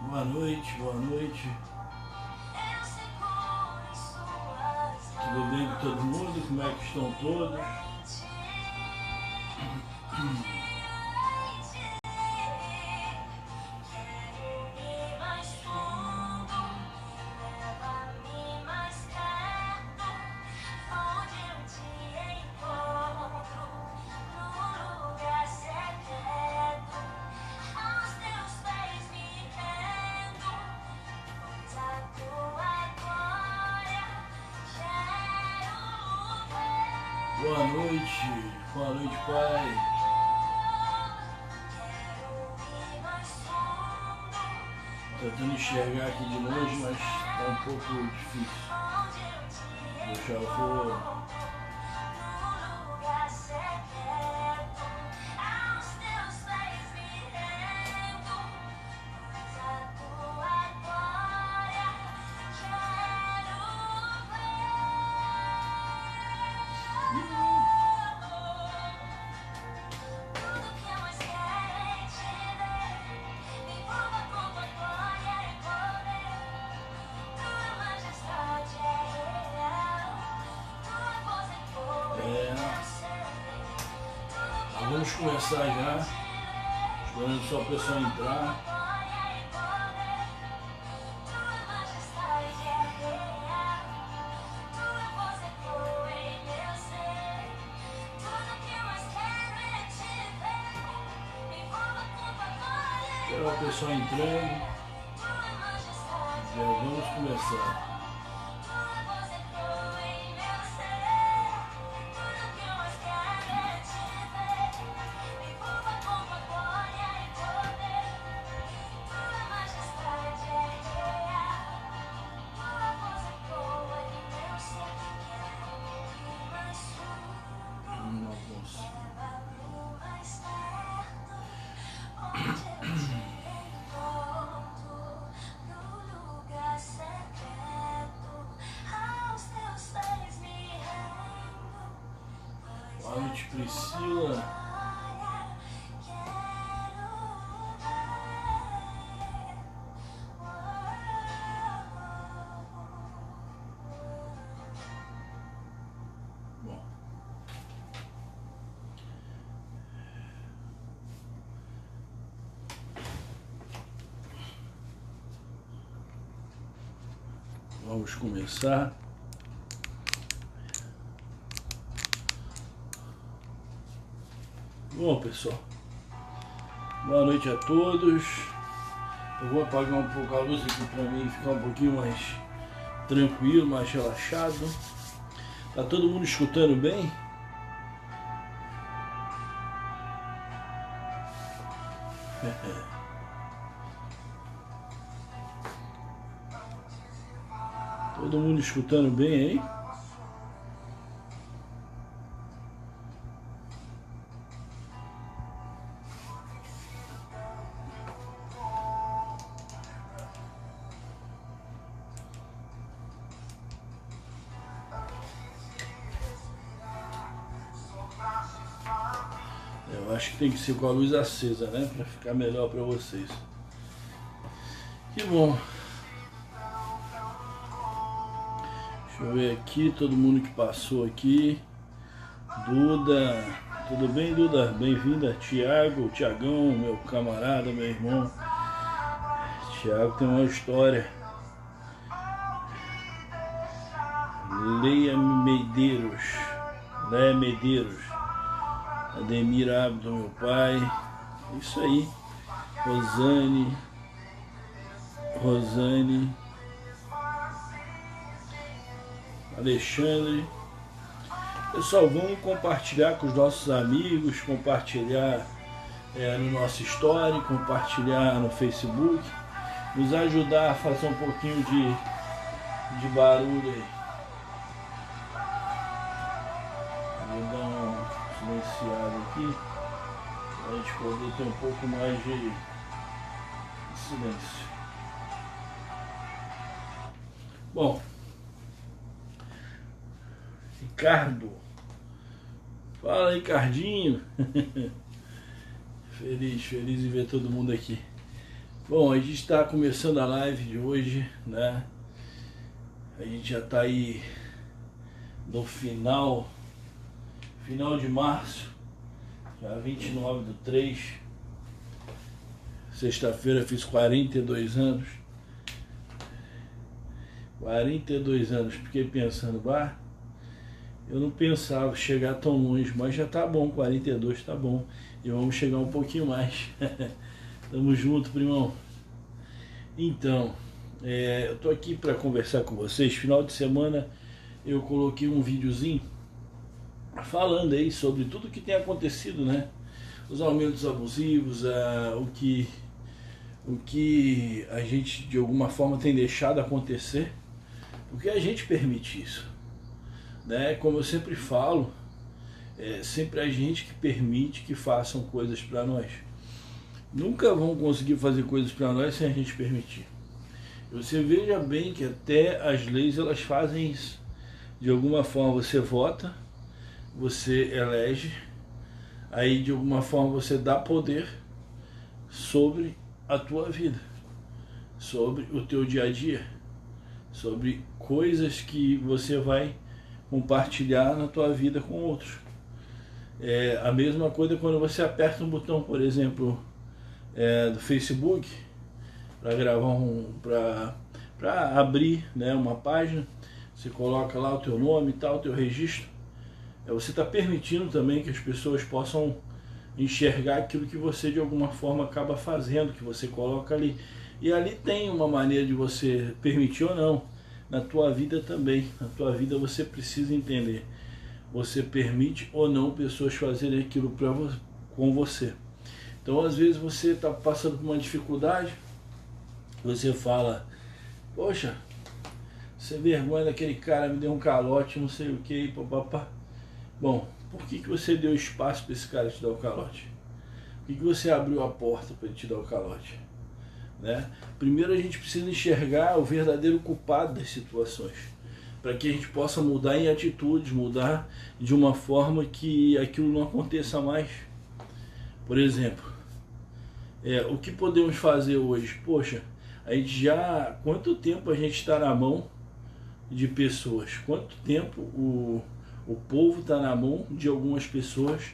Boa noite, boa noite. Tudo bem com todo mundo? Como é que estão todos? Boa noite, pai. Tentando enxergar aqui de longe, mas tá um pouco difícil. Deixa eu for. Vamos começar já, esperando só a pessoa entrar. Esperar a pessoa entrando, já vamos começar. Boa noite, Priscila. Bom. Vamos começar. Bom, pessoal, boa noite a todos. Eu vou apagar um pouco a luz aqui para mim ficar um pouquinho mais tranquilo, mais relaxado. Tá todo mundo escutando bem? Todo mundo escutando bem aí? Eu acho que tem que ser com a luz acesa, né? Para ficar melhor para vocês. Que bom. Deixa eu ver aqui, todo mundo que passou aqui. Duda, tudo bem, Duda? Bem-vinda. Tiago, Tiagão, meu camarada, meu irmão. Tiago tem uma história. Leia Medeiros. Ademir Abdo, meu pai. Isso aí. Rosane. Alexandre. Pessoal, vamos compartilhar com os nossos amigos, compartilhar no nosso story, compartilhar no Facebook, nos ajudar a fazer um pouquinho de barulho aí. Vou dar um silenciado aqui, para a gente poder ter um pouco mais de silêncio. Bom, Ricardo, fala Ricardinho. Feliz em ver todo mundo aqui. Bom, a gente está começando a live de hoje, né? A gente já está aí no final de março, já 29/3. Sexta-feira fiz 42 anos. 42 anos, fiquei pensando, eu não pensava chegar tão longe, mas já tá bom, 42 tá bom. E vamos chegar um pouquinho mais. Tamo junto, primão. Então, eu tô aqui para conversar com vocês. Final de semana eu coloquei um videozinho falando aí sobre tudo que tem acontecido, né? Os aumentos abusivos, o que a gente de alguma forma tem deixado acontecer, porque a gente permite isso, né? Como eu sempre falo, sempre a gente que permite que façam coisas para nós. Nunca vão conseguir fazer coisas para nós sem a gente permitir. Você veja bem que até as leis elas fazem isso. De alguma forma você vota, você elege, aí de alguma forma você dá poder sobre a tua vida, sobre o teu dia a dia, sobre coisas que você vai compartilhar na tua vida com outros. É a mesma coisa quando você aperta um botão, por exemplo, do Facebook, para gravar para abrir, né, uma página, você coloca lá o teu nome e tal, o teu registro. Você está permitindo também que as pessoas possam enxergar aquilo que você de alguma forma acaba fazendo, que você coloca ali. E ali tem uma maneira de você permitir ou não. Na tua vida também. Na tua vida você precisa entender. Você permite ou não pessoas fazerem aquilo com você. Então às vezes você está passando por uma dificuldade, você fala, poxa, você vergonha daquele cara, me deu um calote, não sei o que, papapá. Bom, por que você deu espaço para esse cara te dar o calote? Por que você abriu a porta para ele te dar o calote? Né? Primeiro a gente precisa enxergar o verdadeiro culpado das situações, para que a gente possa mudar em atitudes, mudar de uma forma que aquilo não aconteça mais. Por exemplo, o que podemos fazer hoje? Poxa, a gente quanto tempo a gente está na mão de pessoas? Quanto tempo o povo está na mão de algumas pessoas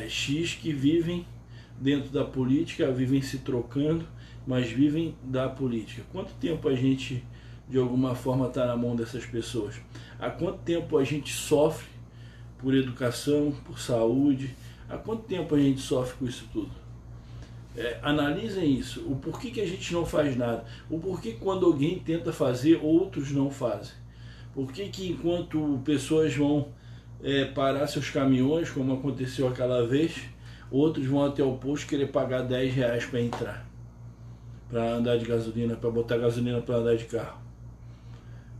X que vivem dentro da política, vivem se trocando, mas vivem da política. Quanto tempo a gente de alguma forma está na mão dessas pessoas? Há quanto tempo a gente sofre por educação, por saúde? Há quanto tempo a gente sofre com isso tudo? Analisem isso, o porquê que a gente não faz nada, o porquê quando alguém tenta fazer, outros não fazem. Por que enquanto pessoas vão parar seus caminhões, como aconteceu aquela vez, outros vão até o posto querer pagar R$10 para entrar, para andar de gasolina, para botar gasolina para andar de carro?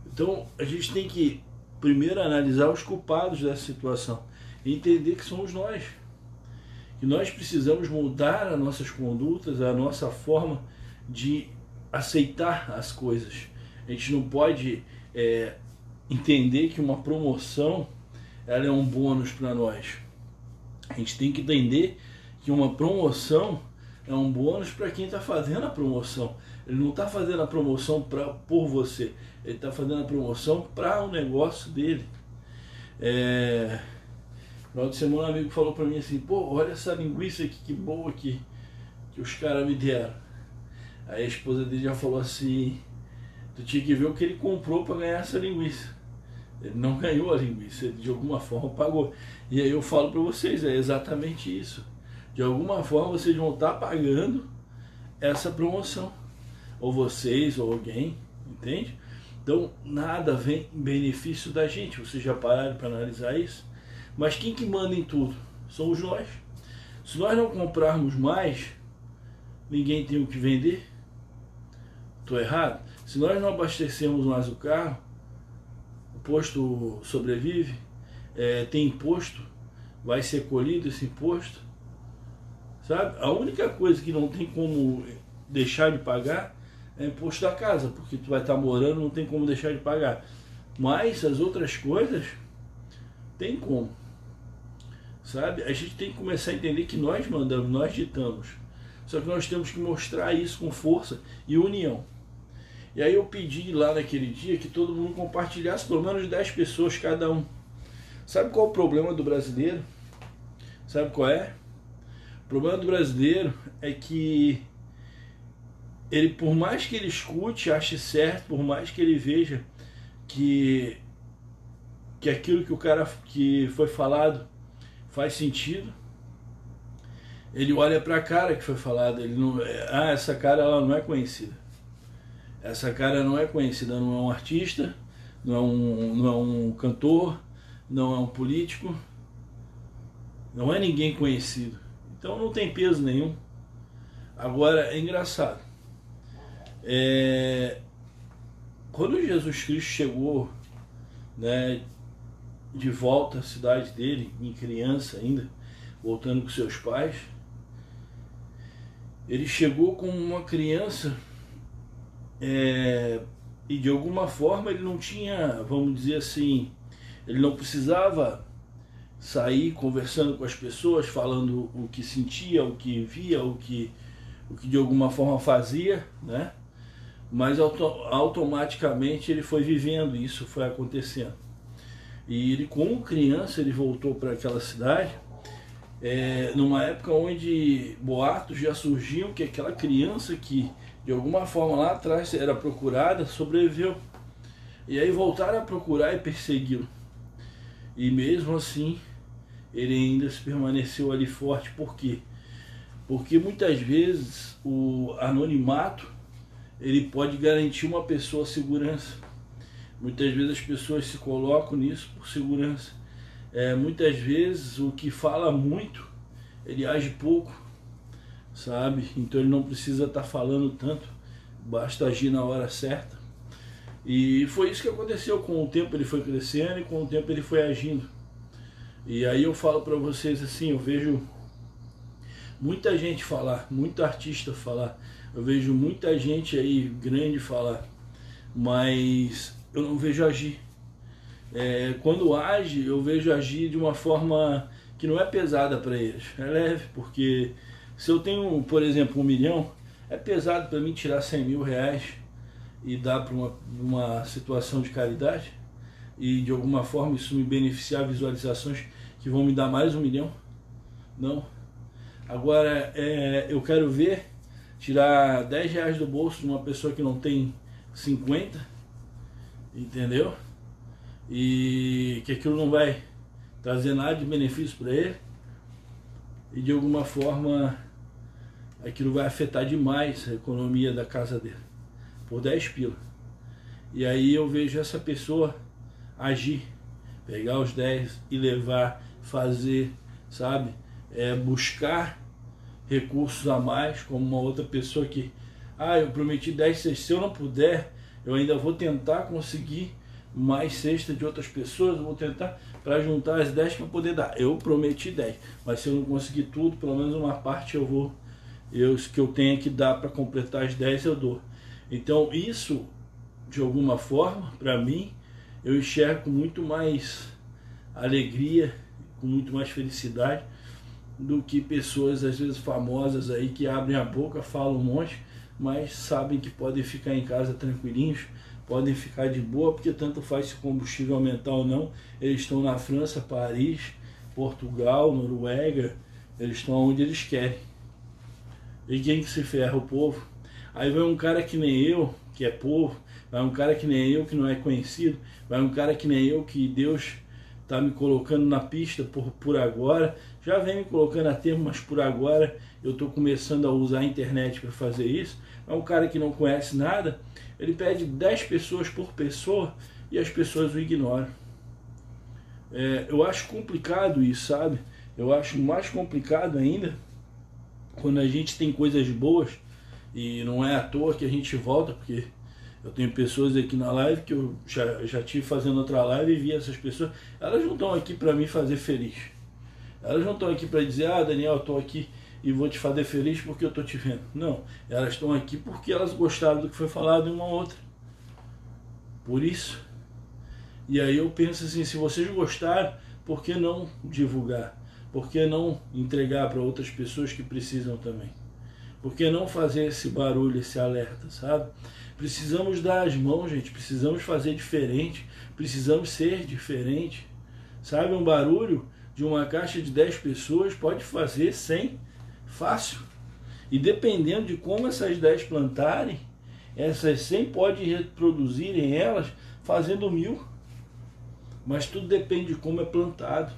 Então a gente tem que primeiro analisar os culpados dessa situação e entender que somos nós. Que nós precisamos mudar as nossas condutas, a nossa forma de aceitar as coisas. A gente não pode entender que uma promoção ela é um bônus para nós. A gente tem que entender que uma promoção é um bônus para quem está fazendo a promoção. Ele não está fazendo a promoção por você, ele está fazendo a promoção para o negócio dele. No final de semana um amigo falou para mim assim, pô, olha essa linguiça aqui, que boa que os caras me deram. Aí a esposa dele já falou assim, tu tinha que ver o que ele comprou para ganhar essa linguiça. Ele não ganhou a linguiça, ele de alguma forma pagou. E aí eu falo para vocês, é exatamente isso. De alguma forma vocês vão estar pagando essa promoção. Ou vocês, ou alguém, entende? Então nada vem em benefício da gente. Vocês já pararam para analisar isso? Mas quem que manda em tudo? Somos nós. Se nós não comprarmos mais, ninguém tem o que vender. Estou errado? Se nós não abastecermos mais o carro, o posto sobrevive, tem imposto, vai ser colhido esse imposto. Sabe? A única coisa que não tem como deixar de pagar é o imposto da casa, porque tu vai estar morando, não tem como deixar de pagar. Mas as outras coisas, tem como. Sabe? A gente tem que começar a entender que nós mandamos, nós ditamos. Só que nós temos que mostrar isso com força e união. E aí eu pedi lá naquele dia que todo mundo compartilhasse pelo menos 10 pessoas cada um. Sabe qual é o problema do brasileiro? Sabe qual é? O problema do brasileiro é que ele, por mais que ele escute, ache certo, por mais que ele veja que aquilo que o cara que foi falado faz sentido, ele olha para a cara que foi falado, ele não, essa cara ela não é conhecida. Essa cara não é conhecida, não é um artista, não é um cantor, não é um político, não é ninguém conhecido. Então não tem peso nenhum. Agora, é engraçado. Quando Jesus Cristo chegou, né, de volta à cidade dele, em criança ainda, voltando com seus pais, ele chegou como uma criança e de alguma forma ele não tinha, vamos dizer assim, ele não precisava sair conversando com as pessoas, falando o que sentia, o que via, o que de alguma forma fazia, né? Mas automaticamente ele foi vivendo, isso foi acontecendo. E ele, como criança, ele voltou para aquela cidade, numa época onde boatos já surgiam que aquela criança que de alguma forma lá atrás era procurada, sobreviveu. E aí voltaram a procurar e persegui-lo. E mesmo assim, ele ainda se permaneceu ali forte. Por quê? Porque muitas vezes o anonimato, ele pode garantir uma pessoa segurança. Muitas vezes as pessoas se colocam nisso por segurança. Muitas vezes o que fala muito, ele age pouco, sabe? Então ele não precisa estar falando tanto, basta agir na hora certa. E foi isso que aconteceu. Com o tempo ele foi crescendo e com o tempo ele foi agindo. E aí eu falo para vocês assim, eu vejo muita gente falar, muito artista falar, eu vejo muita gente aí grande falar, mas eu não vejo agir. Quando age, eu vejo agir de uma forma que não é pesada para eles, é leve, porque se eu tenho, por exemplo, 1 milhão, é pesado para mim tirar 100 mil reais e dar para uma situação de caridade e de alguma forma isso me beneficiar visualizações que vão me dar mais 1 milhão? Não. Agora, eu quero ver tirar 10 reais do bolso de uma pessoa que não tem 50, entendeu? E que aquilo não vai trazer nada de benefício para ele, e de alguma forma aquilo vai afetar demais a economia da casa dele, por 10 pila. E aí eu vejo essa pessoa agir, pegar os 10 e levar, fazer, sabe? Buscar recursos a mais, como uma outra pessoa que, eu prometi 10 cestas, se eu não puder, eu ainda vou tentar conseguir mais cesta de outras pessoas, eu vou tentar para juntar as 10 para poder dar. Eu prometi 10, mas se eu não conseguir tudo, pelo menos uma parte que eu tenho que dar para completar as 10 eu dou. Então isso, de alguma forma, para mim, eu enxergo com muito mais alegria, com muito mais felicidade, do que pessoas às vezes famosas aí que abrem a boca, falam um monte, mas sabem que podem ficar em casa tranquilinhos, podem ficar de boa, porque tanto faz se o combustível aumentar ou não, eles estão na França, Paris, Portugal, Noruega, eles estão onde eles querem. E quem que se ferra? O povo. Aí vai um cara que nem eu, que é povo, vai um cara que nem eu, que não é conhecido, vai um cara que nem eu, que Deus está me colocando na pista por agora, já vem me colocando a termo, mas por agora eu estou começando a usar a internet para fazer isso. É um cara que não conhece nada, ele pede 10 pessoas por pessoa e as pessoas o ignoram. Eu acho complicado isso, sabe? Eu acho mais complicado ainda quando a gente tem coisas boas, e não é à toa que a gente volta, porque eu tenho pessoas aqui na live que eu já tive fazendo outra live e vi essas pessoas, elas não estão aqui para me fazer feliz. Elas não estão aqui para dizer, Daniel, eu estou aqui e vou te fazer feliz porque eu estou te vendo. Não, elas estão aqui porque elas gostaram do que foi falado em uma outra. Por isso. E aí eu penso assim, se vocês gostaram, por que não divulgar? Por que não entregar para outras pessoas que precisam também? Por que não fazer esse barulho, esse alerta, sabe? Precisamos dar as mãos, gente, precisamos fazer diferente, precisamos ser diferente. Sabe, um barulho de uma caixa de 10 pessoas pode fazer 100, fácil. E dependendo de como essas 10 plantarem, essas 100 podem reproduzir em elas fazendo 1000. Mas tudo depende de como é plantado.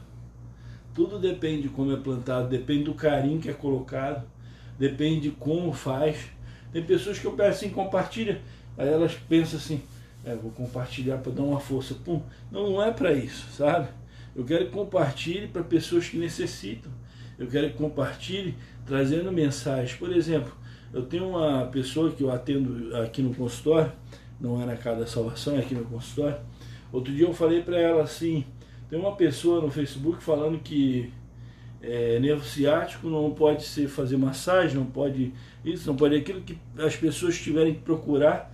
Tudo depende de como é plantado, depende do carinho que é colocado, depende de como faz. Tem pessoas que eu peço assim, compartilha, aí elas pensam assim, vou compartilhar para dar uma força. Pum. Não, não é para isso, sabe? Eu quero que compartilhe para pessoas que necessitam. Eu quero que compartilhe trazendo mensagens. Por exemplo, eu tenho uma pessoa que eu atendo aqui no consultório, não é na Casa da Salvação, é aqui no consultório. Outro dia eu falei para ela assim, tem uma pessoa no Facebook falando que nervo ciático não pode fazer massagem, não pode isso, não pode aquilo, que as pessoas tiverem que procurar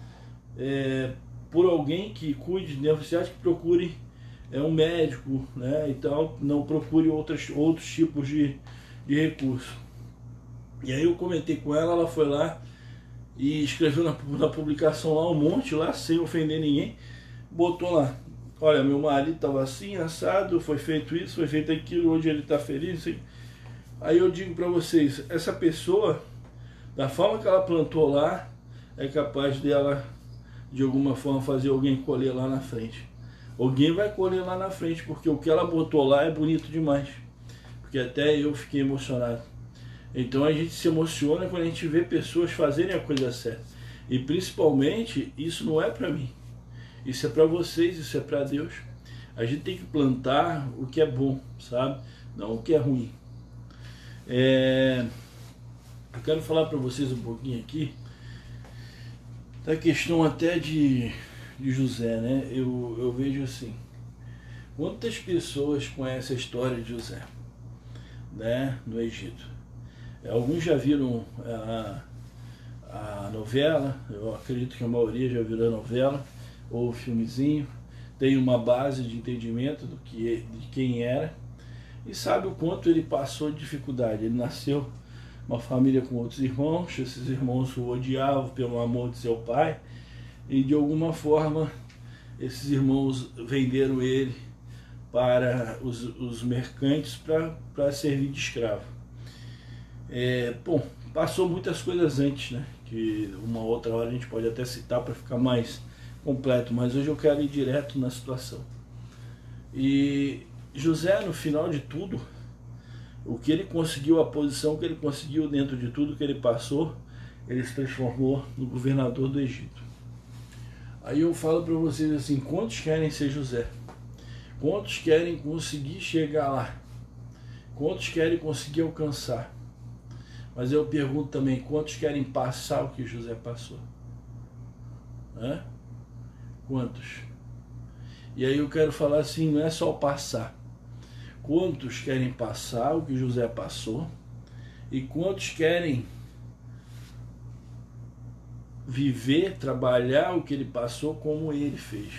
por alguém que cuide de nervo ciático, que procure um médico, né, e tal, não procure outros tipos de recurso. E aí eu comentei com ela, ela foi lá e escreveu na publicação lá um monte, lá sem ofender ninguém, botou lá, olha, meu marido estava assim, assado, foi feito isso, foi feito aquilo, hoje ele está feliz. Assim. Aí eu digo para vocês, essa pessoa, da forma que ela plantou lá, é capaz dela, de alguma forma, fazer alguém colher lá na frente. Alguém vai colher lá na frente, porque o que ela botou lá é bonito demais. Porque até eu fiquei emocionado. Então a gente se emociona quando a gente vê pessoas fazerem a coisa certa. E principalmente, isso não é para mim. Isso é para vocês, isso é para Deus. A gente tem que plantar o que é bom, sabe? Não o que é ruim. Eu quero falar para vocês um pouquinho aqui da questão até de José, né? Eu vejo assim, quantas pessoas conhecem a história de José, né? No Egito. Alguns já viram a novela, eu acredito que a maioria já virou a novela, ou filmezinho, tem uma base de entendimento de quem era, e sabe o quanto ele passou de dificuldade. Ele nasceu uma família com outros irmãos, esses irmãos o odiavam pelo amor de seu pai, e de alguma forma esses irmãos venderam ele para os mercantes para servir de escravo. Bom, passou muitas coisas antes, né? Que uma outra hora a gente pode até citar para ficar mais completo, mas hoje eu quero ir direto na situação. E José, no final de tudo, o que ele conseguiu, a posição que ele conseguiu dentro de tudo que ele passou, ele se transformou no governador do Egito. Aí eu falo para vocês assim, quantos querem ser José? Quantos querem conseguir chegar lá? Quantos querem conseguir alcançar? Mas eu pergunto também, quantos querem passar o que José passou? Quantos? E aí eu quero falar assim, não é só passar. Quantos querem passar o que José passou? E quantos querem viver, trabalhar o que ele passou como ele fez?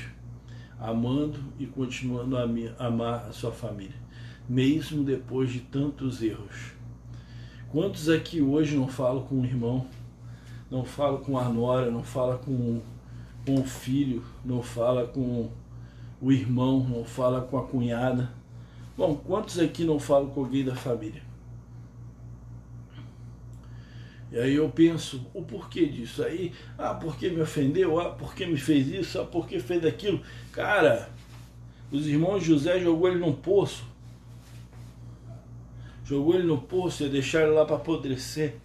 Amando e continuando a amar a sua família, mesmo depois de tantos erros. Quantos aqui hoje não falam com o irmão, não falam com a nora, não falam com o filho, não falam com o irmão, não falam com a cunhada? Bom, quantos aqui não falam com alguém da família? E aí eu penso, o porquê disso? Aí, porque me ofendeu, porque me fez isso, porque fez aquilo. Cara, os irmãos de José jogou ele num poço. Jogou ele no poço e deixaram ele lá para apodrecer.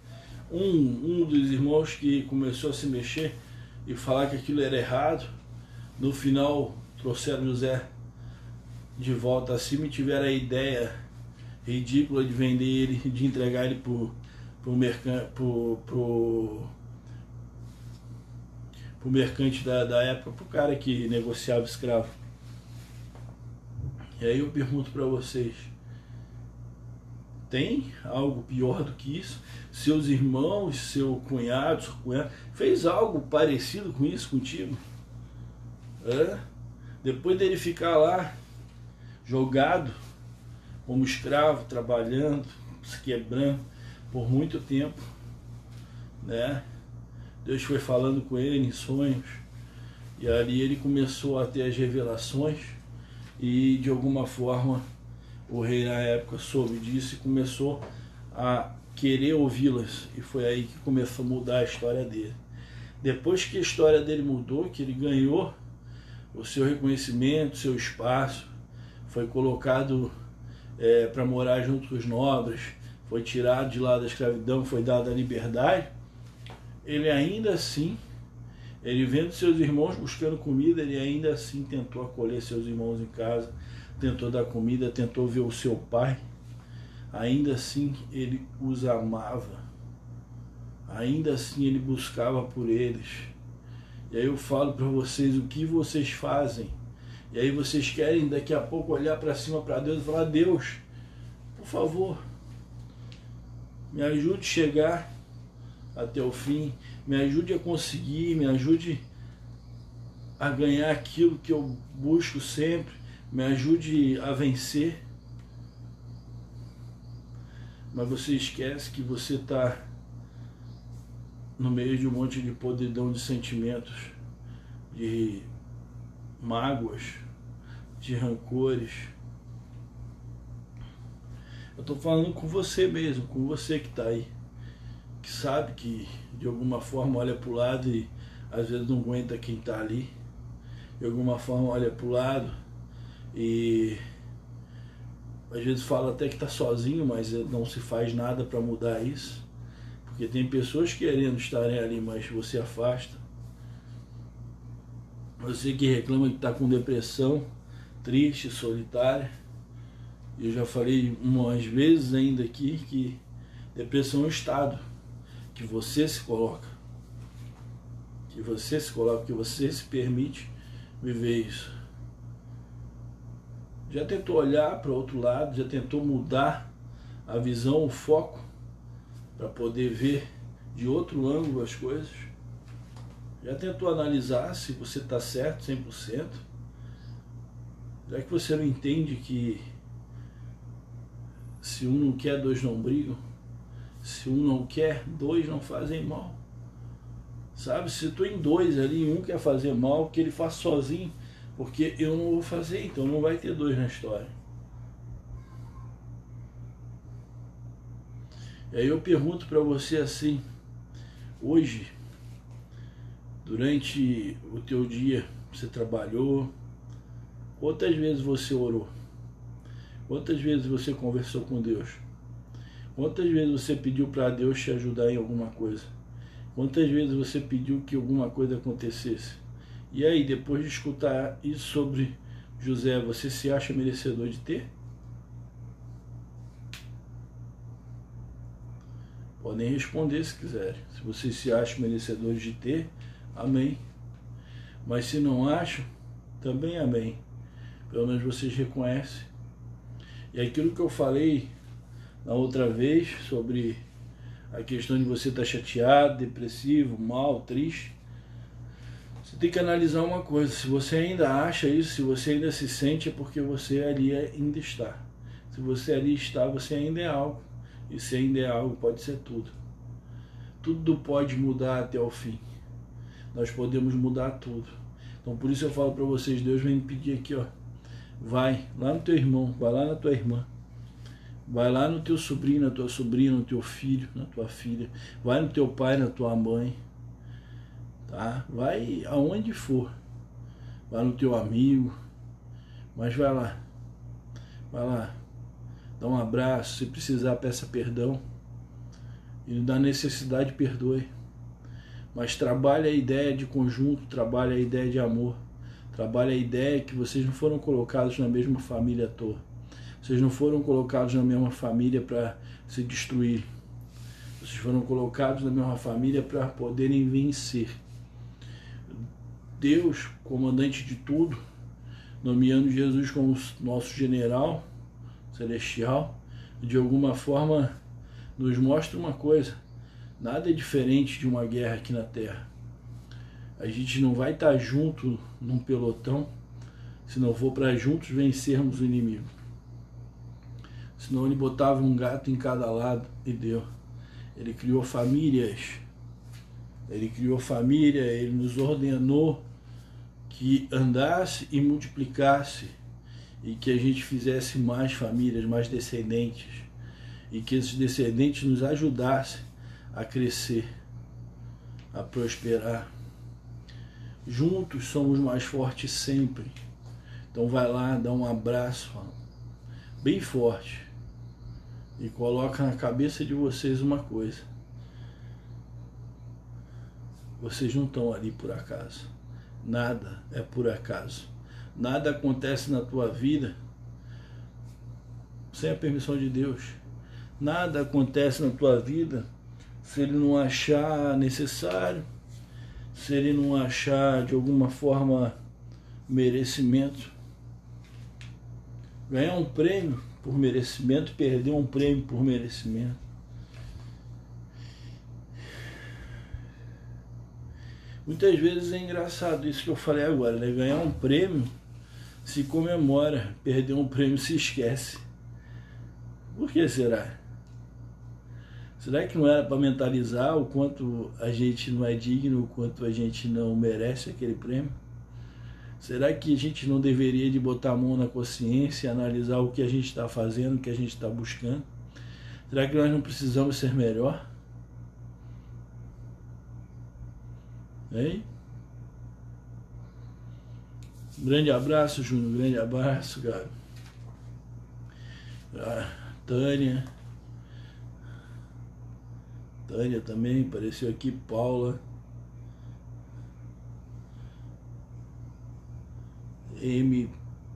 Um dos irmãos que começou a se mexer e falar que aquilo era errado, no final trouxeram José de volta acima e tiveram a ideia ridícula de vender ele, de entregar ele pro mercante da época, pro cara que negociava escravo. E aí eu pergunto para vocês, tem algo pior do que isso? Seus irmãos, seu cunhado, sua cunhada, fez algo parecido com isso contigo? Depois dele ficar lá, jogado, como escravo, trabalhando, se quebrando por muito tempo, né? Deus foi falando com ele em sonhos, e ali ele começou a ter as revelações, e de alguma forma o rei na época soube disso e começou a querer ouvi-las, e foi aí que começou a mudar a história dele. Depois que a história dele mudou, que ele ganhou o seu reconhecimento, seu espaço, foi colocado para morar junto com os nobres, foi tirado de lá da escravidão, foi dado a liberdade, ele ainda assim, ele vendo seus irmãos buscando comida, ele ainda assim tentou acolher seus irmãos em casa, tentou dar comida, tentou ver o seu pai, ainda assim ele os amava, ainda assim ele buscava por eles. E aí eu falo para vocês o que vocês fazem, e aí vocês querem daqui a pouco olhar para cima para Deus e falar: Deus, por favor, me ajude a chegar até o fim, me ajude a conseguir, me ajude a ganhar aquilo que eu busco sempre, me ajude a vencer. Mas você esquece que você está no meio de um monte de podridão de sentimentos, de mágoas, de rancores. Eu estou falando com você mesmo, com você que está aí, que sabe que de alguma forma olha para o lado e às vezes não aguenta quem está ali, de alguma forma olha para o lado e às vezes fala até que está sozinho, mas não se faz nada para mudar isso, porque tem pessoas querendo estarem ali, mas você afasta. Você que reclama que está com depressão, triste, solitária, eu já falei umas vezes ainda aqui que depressão é um estado que você se coloca, que você se permite viver isso. Já tentou olhar para o outro lado, já tentou mudar a visão, o foco, para poder ver de outro ângulo as coisas? Já tentou analisar se você está certo 100%? Já que você não entende que se um não quer, dois não brigam? Se um não quer, dois não fazem mal. Sabe, se tu em dois ali, um quer fazer mal, que ele faça sozinho, porque eu não vou fazer, então não vai ter dois na história. E aí eu pergunto para você assim, hoje, durante o teu dia, você trabalhou, quantas vezes você orou? Quantas vezes você conversou com Deus? Quantas vezes você pediu para Deus te ajudar em alguma coisa? Quantas vezes você pediu que alguma coisa acontecesse? E aí, depois de escutar isso sobre José, você se acha merecedor de ter? Podem responder se quiserem. Se vocês se acham merecedores de ter, amém. Mas se não acham, também amém. Pelo menos vocês reconhecem. E aquilo que eu falei na outra vez sobre a questão de você estar chateado, depressivo, mal, triste, você tem que analisar uma coisa: se você ainda acha isso, se você ainda se sente, é porque você ali ainda está. Se você ali está, você ainda é algo. E se ainda é algo, pode ser tudo. Tudo pode mudar até o fim. Nós podemos mudar tudo. Então por isso eu falo para vocês, Deus vem me pedir aqui, ó. Vai lá no teu irmão, vai lá na tua irmã, vai lá no teu sobrinho, na tua sobrinha, no teu filho, na tua filha, vai no teu pai, na tua mãe, tá? Vai aonde for, vai no teu amigo, mas vai lá, dá um abraço, se precisar peça perdão, e da necessidade perdoe, mas trabalhe a ideia de conjunto, trabalhe a ideia de amor, trabalhe a ideia que vocês não foram colocados na mesma família à toa. Vocês não foram colocados na mesma família para se destruir. Vocês foram colocados na mesma família para poderem vencer. Deus, comandante de tudo, nomeando Jesus como nosso general celestial, de alguma forma nos mostra uma coisa: nada é diferente de uma guerra aqui na Terra. A gente não vai estar junto num pelotão se não for para juntos vencermos o inimigo. Senão ele botava um gato em cada lado e deu. Ele criou famílias Ele criou família, Ele nos ordenou que andasse e multiplicasse, e que a gente fizesse mais famílias, mais descendentes, e que esses descendentes nos ajudassem a crescer, a prosperar. Juntos somos mais fortes sempre. Então vai lá, dá um abraço bem forte e coloca na cabeça de vocês uma coisa: vocês não estão ali por acaso. Nada é por acaso. Nada acontece na tua vida sem a permissão de Deus. Nada acontece na tua vida se Ele não achar necessário, se Ele não achar de alguma forma merecimento. Ganhar um prêmio por merecimento, perder um prêmio por merecimento. Muitas vezes é engraçado isso que eu falei agora, né? Ganhar um prêmio se comemora, perder um prêmio se esquece. Por que será? Será que não era para mentalizar o quanto a gente não é digno, o quanto a gente não merece aquele prêmio? Será que a gente não deveria de botar a mão na consciência e analisar o que a gente está fazendo, o que a gente está buscando? Será que nós não precisamos ser melhor? Hein? Um grande abraço, Júnior. Um grande abraço, cara. Tânia. Tânia também apareceu aqui. Paula. M.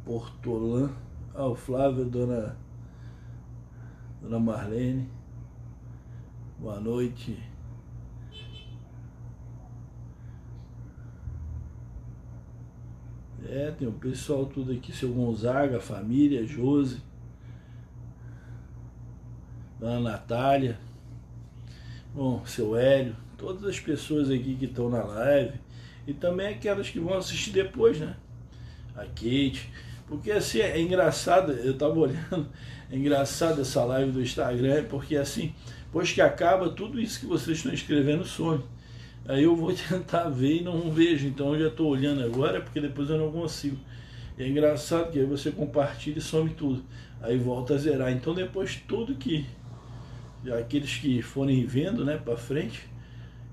Portolan. O Flávio, Dona Marlene. Boa noite. Tem o pessoal tudo aqui, seu Gonzaga, família, Josi, Dona Natália, bom, seu Hélio, todas as pessoas aqui que estão na live, e também aquelas que vão assistir depois, né? A Kate, porque assim, é engraçado, eu tava olhando, é engraçado essa live do Instagram, porque assim, depois que acaba, tudo isso que vocês estão escrevendo some. Aí eu vou tentar ver e não vejo, então eu já estou olhando agora, porque depois eu não consigo. E é engraçado que aí você compartilha e some tudo, aí volta a zerar. Então depois tudo que, aqueles que forem vendo, né, para frente,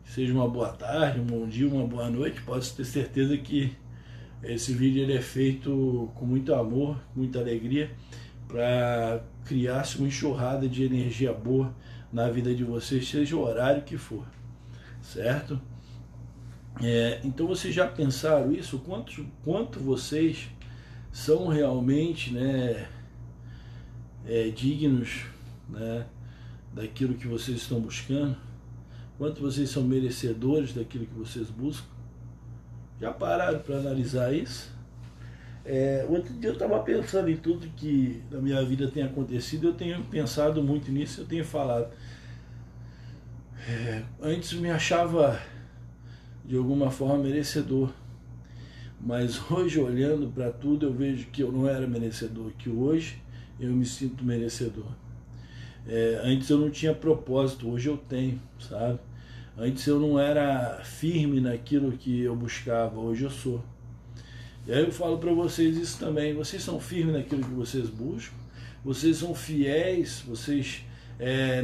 seja uma boa tarde, um bom dia, uma boa noite, posso ter certeza que esse vídeo ele é feito com muito amor, muita alegria, para criar-se uma enxurrada de energia boa na vida de vocês, seja o horário que for. Certo? Então vocês já pensaram isso? Quanto vocês são realmente, né, dignos, né, daquilo que vocês estão buscando? Quanto vocês são merecedores daquilo que vocês buscam? Já pararam para analisar isso? Outro dia eu estava pensando em tudo que na minha vida tem acontecido, eu tenho pensado muito nisso, eu tenho falado. Antes me achava de alguma forma merecedor, mas hoje olhando para tudo eu vejo que eu não era merecedor, que hoje eu me sinto merecedor. Antes eu não tinha propósito, hoje eu tenho, sabe? Antes eu não era firme naquilo que eu buscava, hoje eu sou. E aí eu falo para vocês isso também, vocês são firmes naquilo que vocês buscam, vocês são fiéis, vocês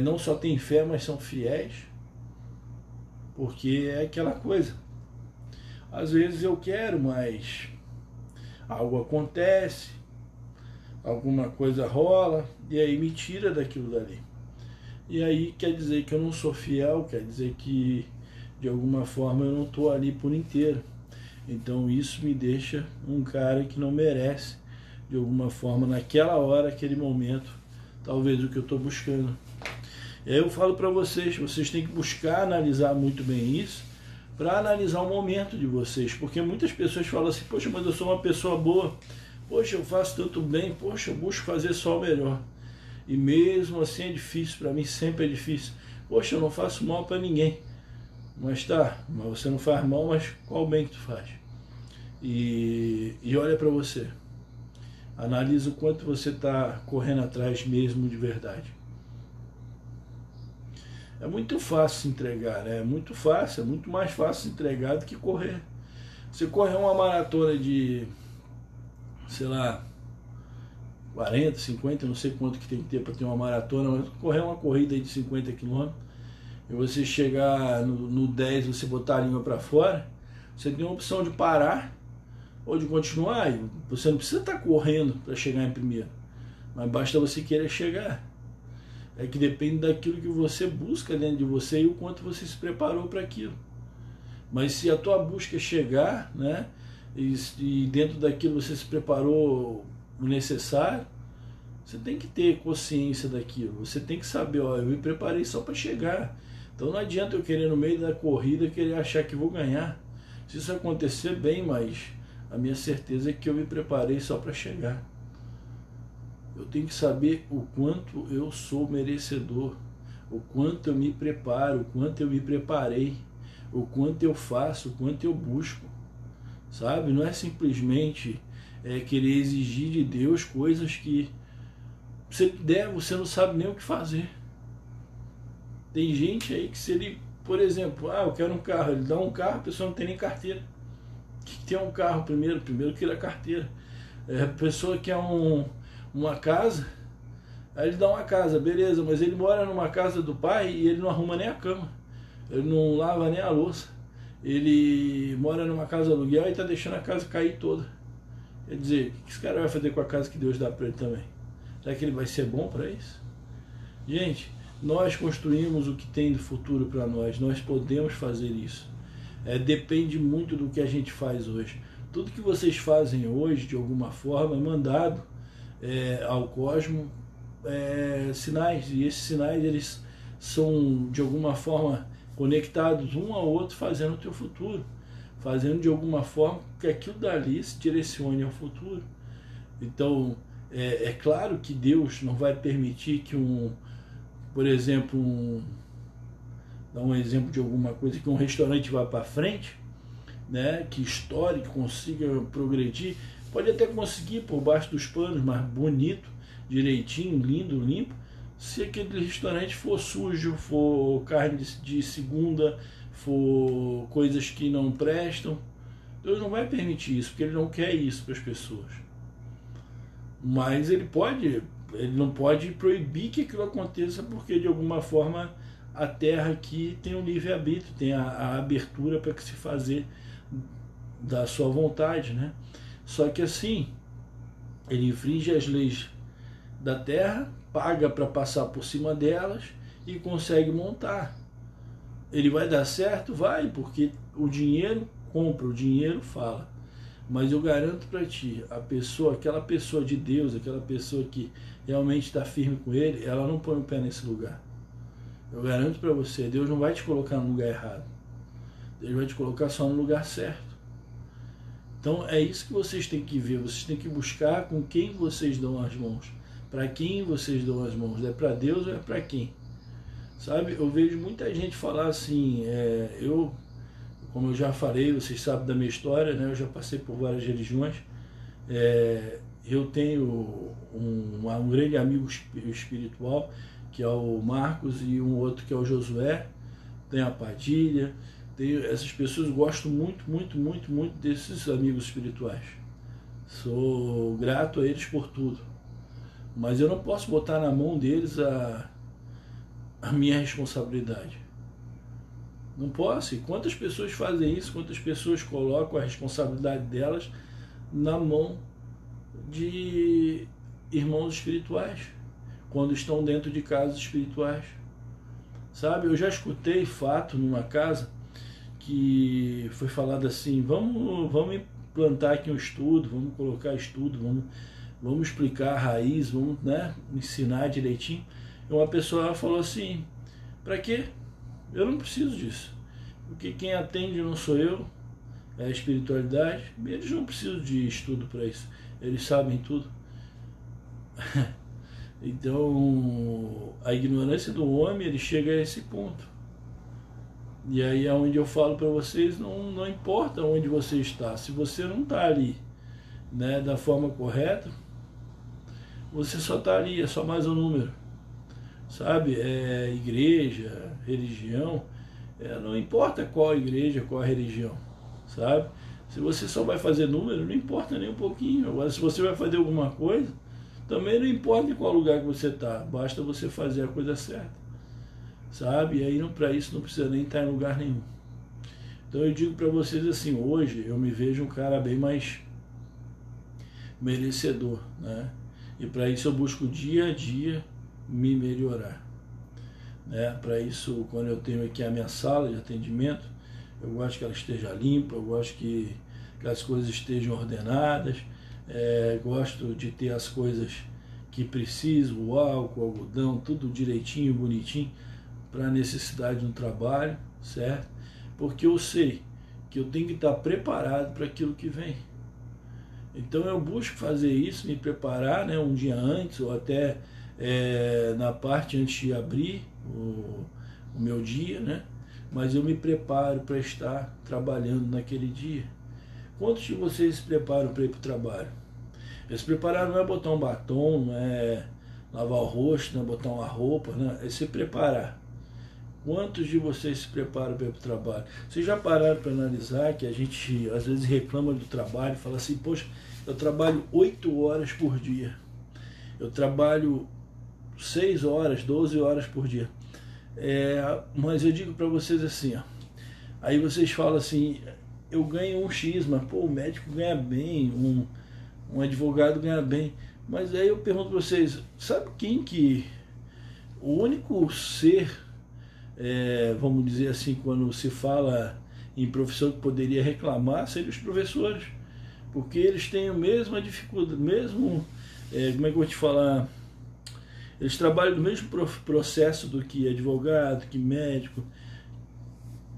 não só têm fé, mas são fiéis. Porque é aquela coisa, às vezes eu quero, mas algo acontece, alguma coisa rola, e aí me tira daquilo dali. E aí quer dizer que eu não sou fiel, quer dizer que de alguma forma eu não estou ali por inteiro. Então isso me deixa um cara que não merece, de alguma forma, naquela hora, aquele momento, talvez o que eu estou buscando. E aí eu falo para vocês, vocês têm que buscar analisar muito bem isso, para analisar o momento de vocês, porque muitas pessoas falam assim, poxa, mas eu sou uma pessoa boa, poxa, eu faço tanto bem, poxa, eu busco fazer só o melhor, e mesmo assim é difícil, para mim sempre é difícil, poxa, eu não faço mal para ninguém, mas mas você não faz mal, mas qual bem que tu faz? E olha para você, analisa o quanto você está correndo atrás mesmo de verdade. É muito fácil se entregar, né? É muito fácil, é muito mais fácil se entregar do que correr. Você correr uma maratona de, sei lá, 40, 50, não sei quanto que tem que ter para ter uma maratona, mas correr uma corrida de 50 quilômetros e você chegar no 10, você botar a língua para fora, você tem a opção de parar ou de continuar. Você não precisa estar correndo para chegar em primeiro, mas basta você querer chegar. É que depende daquilo que você busca dentro de você e o quanto você se preparou para aquilo. Mas se a tua busca é chegar, né, e dentro daquilo você se preparou o necessário, você tem que ter consciência daquilo. Você tem que saber, ó, eu me preparei só para chegar. Então não adianta eu querer no meio da corrida querer achar que vou ganhar. Se isso acontecer, bem, mas a minha certeza é que eu me preparei só para chegar. Eu tenho que saber o quanto eu sou merecedor, o quanto eu me preparo, o quanto eu me preparei, o quanto eu faço, o quanto eu busco, sabe? Não é simplesmente querer exigir de Deus coisas que você não sabe nem o que fazer. Tem gente aí que se ele, por exemplo, eu quero um carro, ele dá um carro, a pessoa não tem nem carteira. O que tem um carro primeiro? Primeiro que ele é carteira. A pessoa quer uma casa, aí ele dá uma casa, beleza, mas ele mora numa casa do pai e ele não arruma nem a cama, ele não lava nem a louça, ele mora numa casa de aluguel e está deixando a casa cair toda. Quer dizer, o que esse cara vai fazer com a casa que Deus dá para ele também? Será que ele vai ser bom para isso? Gente, nós construímos o que tem do futuro para nós podemos fazer isso. Depende muito do que a gente faz hoje. Tudo que vocês fazem hoje, de alguma forma, é mandado ao cosmos sinais, e esses sinais eles são de alguma forma conectados um ao outro, fazendo o teu futuro, fazendo de alguma forma que aquilo dali se direcione ao futuro. Então é claro que Deus não vai permitir que por exemplo, dar um exemplo de alguma coisa, que um restaurante vá para frente, né, que estoure, que consiga progredir. Pode até conseguir por baixo dos panos, mas bonito, direitinho, lindo, limpo. Se aquele restaurante for sujo, for carne de segunda, for coisas que não prestam, Deus não vai permitir isso, porque Ele não quer isso para as pessoas. Mas Ele não pode proibir que aquilo aconteça, porque de alguma forma a terra aqui tem um livre-arbítrio, tem a abertura para que se fazer da sua vontade, né? Só que assim, ele infringe as leis da terra, paga para passar por cima delas e consegue montar. Ele vai dar certo? Vai, porque o dinheiro compra, o dinheiro fala. Mas eu garanto para ti, aquela pessoa de Deus, aquela pessoa que realmente está firme com Ele, ela não põe o pé nesse lugar. Eu garanto para você, Deus não vai te colocar no lugar errado. Deus vai te colocar só no lugar certo. Então é isso que vocês têm que ver, vocês têm que buscar com quem vocês dão as mãos. Para quem vocês dão as mãos? É para Deus ou é para quem? Sabe, eu vejo muita gente falar assim, como eu já falei, vocês sabem da minha história, né? Eu já passei por várias religiões. Eu tenho um grande amigo espiritual, que é o Marcos, e um outro que é o Josué. Tem a Padilha. Essas pessoas, gosto muito, muito, muito, muito desses amigos espirituais. Sou grato a eles por tudo. Mas eu não posso botar na mão deles a minha responsabilidade. Não posso. E quantas pessoas fazem isso? Quantas pessoas colocam a responsabilidade delas na mão de irmãos espirituais, quando estão dentro de casas espirituais? Sabe, eu já escutei fato numa casa que foi falado assim, vamos implantar aqui um estudo, vamos colocar estudo, vamos explicar a raiz, vamos, né, ensinar direitinho. E uma pessoa falou assim, para quê? Eu não preciso disso, porque quem atende não sou eu, é a espiritualidade, eles não precisam de estudo para isso, eles sabem tudo. Então, a ignorância do homem, ele chega a esse ponto. E aí é onde eu falo para vocês, não importa onde você está, se você não está ali, né, da forma correta, você só está ali, é só mais um número. sabe? Igreja, religião, não importa qual igreja, qual a religião, sabe? Se você só vai fazer número, não importa nem um pouquinho. Agora, se você vai fazer alguma coisa, também não importa em qual lugar que você está, basta você fazer a coisa certa, sabe? E aí, para isso, não precisa nem estar em lugar nenhum. Então, eu digo para vocês assim, hoje eu me vejo um cara bem mais merecedor, né? E para isso eu busco dia a dia me melhorar, né? Para isso, quando eu tenho aqui a minha sala de atendimento, eu gosto que ela esteja limpa, eu gosto que as coisas estejam ordenadas, gosto de ter as coisas que preciso, o álcool, o algodão, tudo direitinho, bonitinho, para a necessidade no trabalho, certo? Porque eu sei que eu tenho que estar preparado para aquilo que vem. Então eu busco fazer isso, me preparar, né, um dia antes, ou até na parte antes de abrir o meu dia, né? Mas eu me preparo para estar trabalhando naquele dia. Quantos de vocês se preparam para ir para o trabalho? Se preparar não é botar um batom, não é lavar o rosto, não é botar uma roupa, né? É se preparar. Quantos de vocês se preparam para ir para o trabalho? Vocês já pararam para analisar que a gente às vezes reclama do trabalho, fala assim, poxa, eu trabalho 8 horas por dia. Eu trabalho 6 horas, 12 horas por dia. Mas eu digo para vocês assim, ó, aí vocês falam assim, eu ganho um X, mas pô, o médico ganha bem, um advogado ganha bem. Mas aí eu pergunto para vocês, sabe quem que o único ser, vamos dizer assim, quando se fala em profissão que poderia reclamar, seriam os professores, porque eles têm a mesma dificuldade, mesmo, como é que eu vou te falar, eles trabalham no mesmo processo do que advogado, que médico,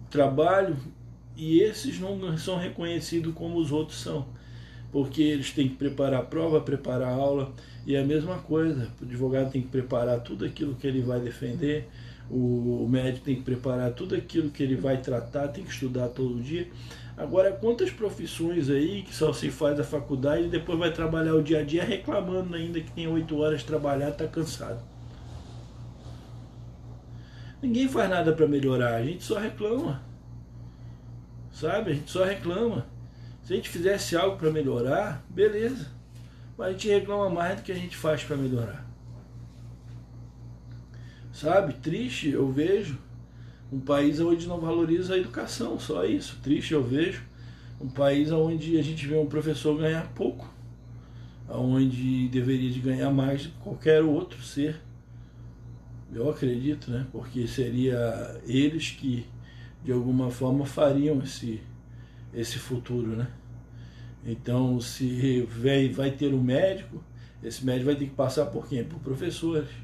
trabalho, e esses não são reconhecidos como os outros são, porque eles têm que preparar a prova, preparar a aula, e é a mesma coisa, o advogado tem que preparar tudo aquilo que ele vai defender, o médico tem que preparar tudo aquilo que ele vai tratar, tem que estudar todo dia. Agora, quantas profissões aí que só se faz a faculdade e depois vai trabalhar o dia a dia reclamando ainda que tem 8 horas de trabalhar, está cansado. Ninguém faz nada para melhorar, a gente só reclama, sabe? A gente só reclama. Se a gente fizesse algo para melhorar, beleza, mas a gente reclama mais do que a gente faz para melhorar. Sabe, triste eu vejo um país onde não valoriza a educação, só isso. Triste eu vejo um país onde a gente vê um professor ganhar pouco, onde deveria de ganhar mais do que qualquer outro ser. Eu acredito, né? Porque seria eles que de alguma forma fariam esse futuro, né? Então, se vai ter um médico, esse médico vai ter que passar por quem? Por professores.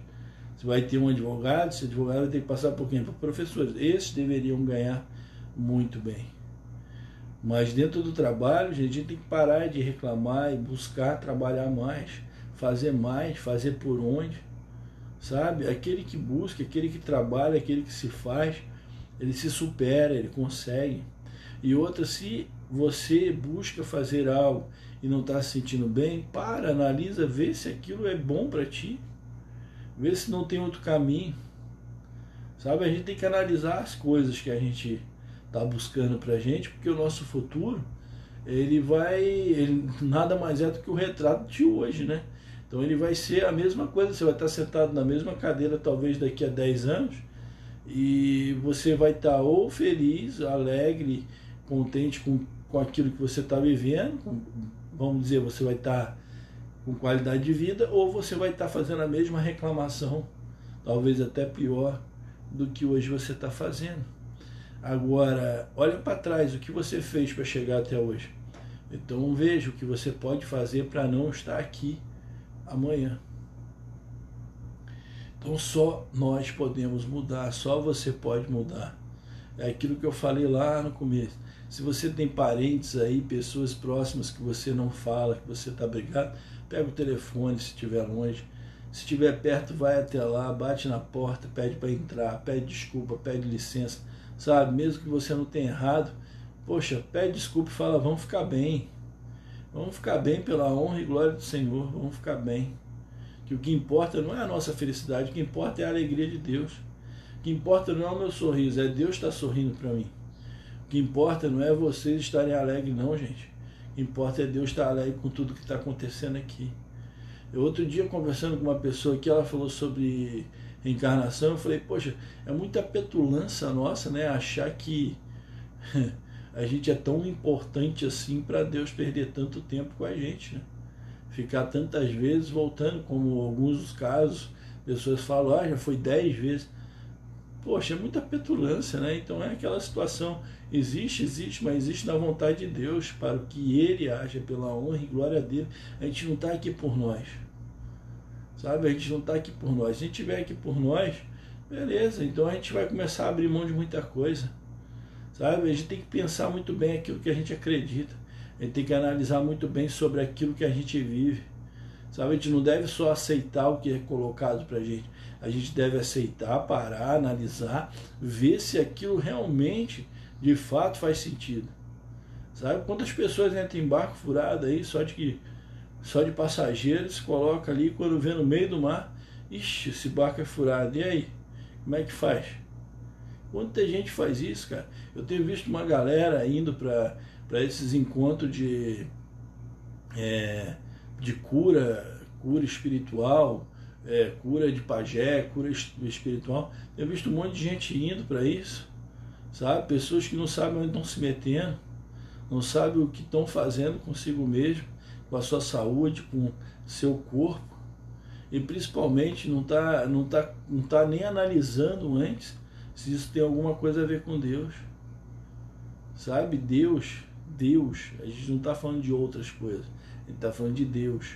Se vai ter um advogado, esse advogado vai ter que passar por quem? Por professores. Esses deveriam ganhar muito bem. Mas dentro do trabalho, a gente tem que parar de reclamar e buscar trabalhar mais, fazer por onde, sabe? Aquele que busca, aquele que trabalha, aquele que se faz, ele se supera, ele consegue. E outra, se você busca fazer algo e não está se sentindo bem, analisa, vê se aquilo é bom para ti. Vê se não tem outro caminho, sabe? A gente tem que analisar as coisas que a gente está buscando para a gente, porque o nosso futuro, ele nada mais é do que o retrato de hoje, né? Então ele vai ser a mesma coisa, você vai estar sentado na mesma cadeira talvez daqui a 10 anos, e você vai estar ou feliz, alegre, contente com aquilo que você está vivendo, vamos dizer, você vai estar com qualidade de vida, ou você vai estar fazendo a mesma reclamação, talvez até pior do que hoje você está fazendo. Agora, olha para trás, o que você fez para chegar até hoje. Então veja o que você pode fazer para não estar aqui amanhã. Então só nós podemos mudar, só você pode mudar. É aquilo que eu falei lá no começo. Se você tem parentes aí, pessoas próximas que você não fala, que você está brigado, pega o telefone se estiver longe. Se estiver perto, vai até lá, bate na porta, pede para entrar, pede desculpa, pede licença, sabe? Mesmo que você não tenha errado, poxa, pede desculpa e fala, vamos ficar bem. Vamos ficar bem pela honra e glória do Senhor, vamos ficar bem. Que o que importa não é a nossa felicidade, o que importa é a alegria de Deus. O que importa não é o meu sorriso, é Deus estar sorrindo para mim. O que importa não é vocês estarem alegres não, gente. O que importa é Deus estar alegre com tudo que está acontecendo aqui. Eu, outro dia, conversando com uma pessoa aqui, ela falou sobre reencarnação, eu falei, poxa, é muita petulância nossa, né, achar que a gente é tão importante assim para Deus perder tanto tempo com a gente, né? Ficar tantas vezes voltando, como alguns dos casos, pessoas falam, já foi 10 vezes. Poxa, é muita petulância, né? Então é aquela situação, existe, mas existe na vontade de Deus, para o que Ele acha, pela honra e glória dele. A gente não está aqui por nós, sabe? A gente não está aqui por nós. Se a gente estiver aqui por nós, beleza, então a gente vai começar a abrir mão de muita coisa, sabe? A gente tem que pensar muito bem aquilo que a gente acredita, a gente tem que analisar muito bem sobre aquilo que a gente vive, sabe? A gente não deve só aceitar o que é colocado para a gente deve aceitar, parar, analisar, ver se aquilo realmente, de fato, faz sentido, sabe? Quantas pessoas entram em barco furado aí, só de passageiros, se coloca ali, quando vê no meio do mar, ixi, esse barco é furado, e aí? Como é que faz? Quanta gente faz isso, cara? Eu tenho visto uma galera indo para esses encontros de cura espiritual, cura de pajé, cura espiritual. Eu tenho visto um monte de gente indo para isso, sabe? Pessoas que não sabem onde estão se metendo, não sabem o que estão fazendo consigo mesmo, com a sua saúde, com seu corpo, e principalmente não tá nem analisando antes se isso tem alguma coisa a ver com Deus, sabe? Deus, a gente não está falando de outras coisas, a gente está falando de Deus,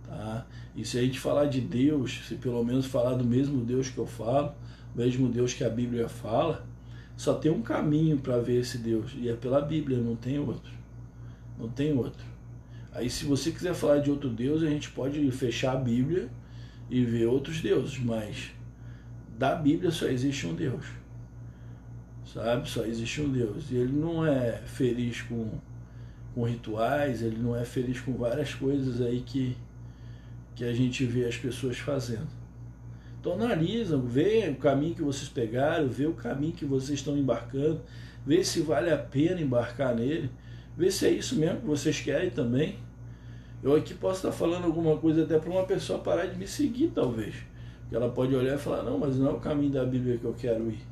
tá? E se a gente falar de Deus, se pelo menos falar do mesmo Deus que eu falo, o mesmo Deus que a Bíblia fala, só tem um caminho para ver esse Deus, e é pela Bíblia, não tem outro, não tem outro. Aí se você quiser falar de outro Deus, a gente pode fechar a Bíblia e ver outros deuses, mas da Bíblia só existe um Deus, sabe? Só existe um Deus, e ele não é feliz com rituais, ele não é feliz com várias coisas aí que a gente vê as pessoas fazendo. Então analisam, vê o caminho que vocês pegaram, vê o caminho que vocês estão embarcando, vê se vale a pena embarcar nele, vê se é isso mesmo que vocês querem também. Eu aqui posso estar falando alguma coisa até para uma pessoa parar de me seguir, talvez. Porque ela pode olhar e falar, não, mas não é o caminho da Bíblia que eu quero ir.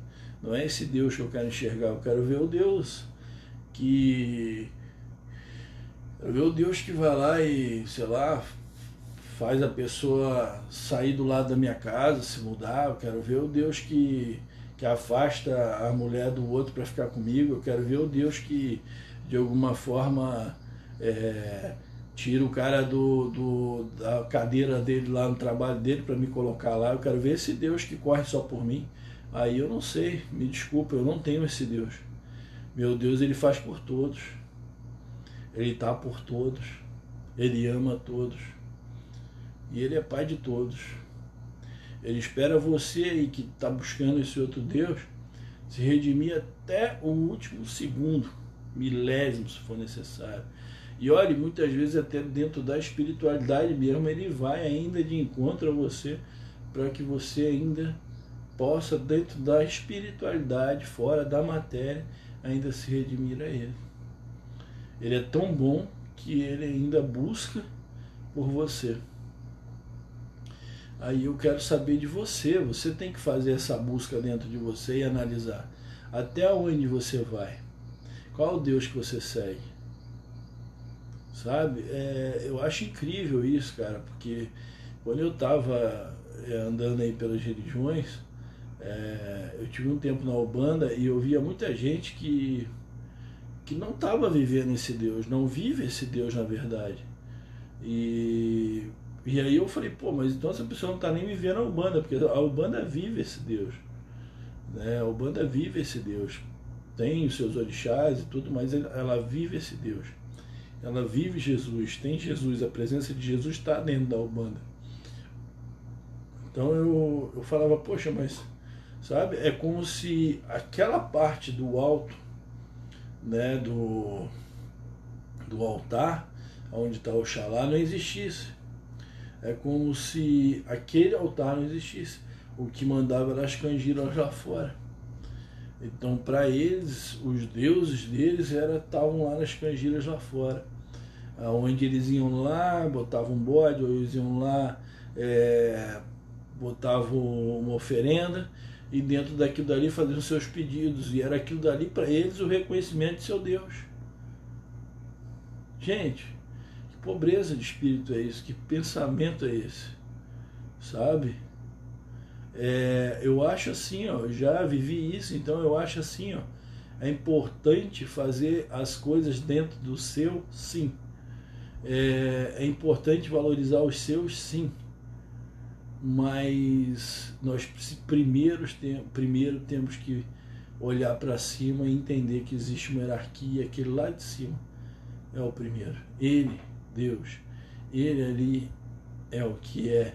Não é esse Deus que eu quero enxergar. Eu quero ver o Deus que vai lá e, sei lá, faz a pessoa sair do lado da minha casa, se mudar. Eu quero ver o Deus que afasta a mulher do outro para ficar comigo. Eu quero ver o Deus que, de alguma forma, tira o cara da cadeira dele lá no trabalho dele para me colocar lá. Eu quero ver esse Deus que corre só por mim. Aí eu não sei, me desculpa, eu não tenho esse Deus. Meu Deus, ele faz por todos. Ele está por todos. Ele ama todos. E ele é pai de todos. Ele espera você aí que está buscando esse outro Deus se redimir até o último segundo, milésimo se for necessário. E olhe, muitas vezes até dentro da espiritualidade mesmo, ele vai ainda de encontro a você, para que você ainda possa, dentro da espiritualidade, fora da matéria, ainda se redimir a ele. Ele é tão bom que ele ainda busca por você. Aí eu quero saber de você, você tem que fazer essa busca dentro de você e analisar até onde você vai, qual o Deus que você segue, sabe? Eu acho incrível isso, cara, porque quando eu estava andando aí pelas religiões, eu tive um tempo na Umbanda e eu via muita gente que não estava vivendo esse Deus, não vive esse Deus na verdade. E aí eu falei, pô, mas então essa pessoa não está nem vivendo a Umbanda, porque a Umbanda vive esse Deus, né? A Umbanda vive esse Deus, tem os seus orixás e tudo, mas ela vive esse Deus, ela vive Jesus, tem Jesus, a presença de Jesus está dentro da Umbanda. Então eu falava, poxa, mas sabe, é como se aquela parte do alto, né, do altar, onde está Oxalá, não existisse. É como se aquele altar não existisse. O que mandava eram as canjiras lá fora. Então, para eles, os deuses deles estavam lá nas canjiras lá fora. Onde eles iam lá, botavam um bode, ou eles iam lá, botavam uma oferenda, e dentro daquilo dali faziam seus pedidos. E era aquilo dali para eles o reconhecimento de seu Deus. Gente, que pobreza de espírito é isso? Que pensamento é esse? Sabe? Eu acho assim, ó, já vivi isso, então eu acho assim, ó, é importante fazer as coisas dentro do seu sim. É importante valorizar os seus sim. Mas nós primeiro temos que olhar para cima e entender que existe uma hierarquia, aquele lá de cima é o primeiro. Ele, Deus, ele ali é o que é.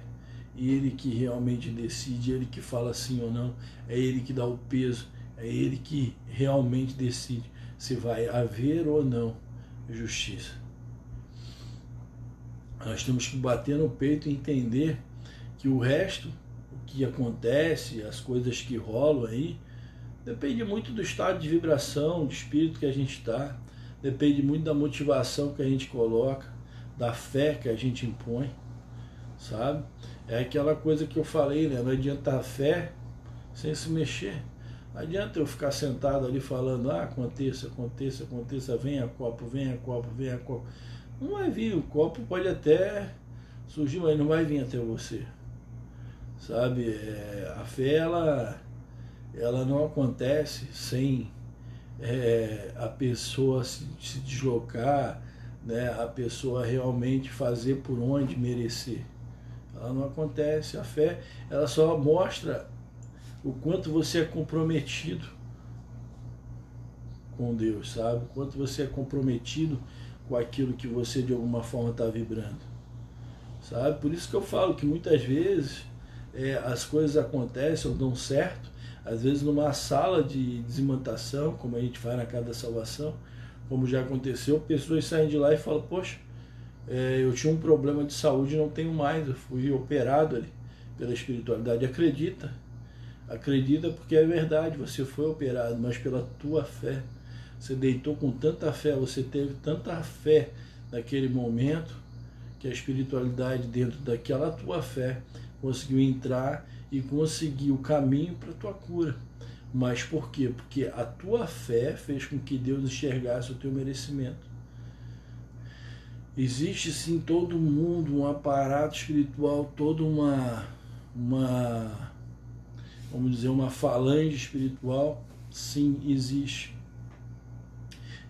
Ele que realmente decide, ele que fala sim ou não, é ele que dá o peso, é ele que realmente decide se vai haver ou não justiça. Nós temos que bater no peito e entender que o resto, o que acontece, as coisas que rolam aí, depende muito do estado de vibração, de espírito que a gente está, depende muito da motivação que a gente coloca, da fé que a gente impõe, sabe? É aquela coisa que eu falei, né? Não adianta a fé sem se mexer. Não adianta eu ficar sentado ali falando, aconteça, aconteça, aconteça, venha copo, venha copo, venha copo. Não vai vir, o copo pode até surgir, mas não vai vir até você. Sabe? A fé, ela não acontece sem a pessoa se deslocar, né? A pessoa realmente fazer por onde merecer. Ela não acontece. A fé, ela só mostra o quanto você é comprometido com Deus, sabe? O quanto você é comprometido com aquilo que você de alguma forma está vibrando, sabe? Por isso que eu falo que muitas vezes as coisas acontecem ou dão certo, às vezes numa sala de desimantação, como a gente faz na Casa da Salvação, como já aconteceu, pessoas saem de lá e falam, poxa, eu tinha um problema de saúde e não tenho mais, eu fui operado ali pela espiritualidade. Acredita porque é verdade, você foi operado, mas pela tua fé, você deitou com tanta fé, você teve tanta fé naquele momento, que a espiritualidade dentro daquela tua fé conseguiu entrar e conseguir o caminho para a tua cura. Mas por quê? Porque a tua fé fez com que Deus enxergasse o teu merecimento. Existe sim todo mundo, um aparato espiritual, toda vamos dizer, uma falange espiritual, sim, existe.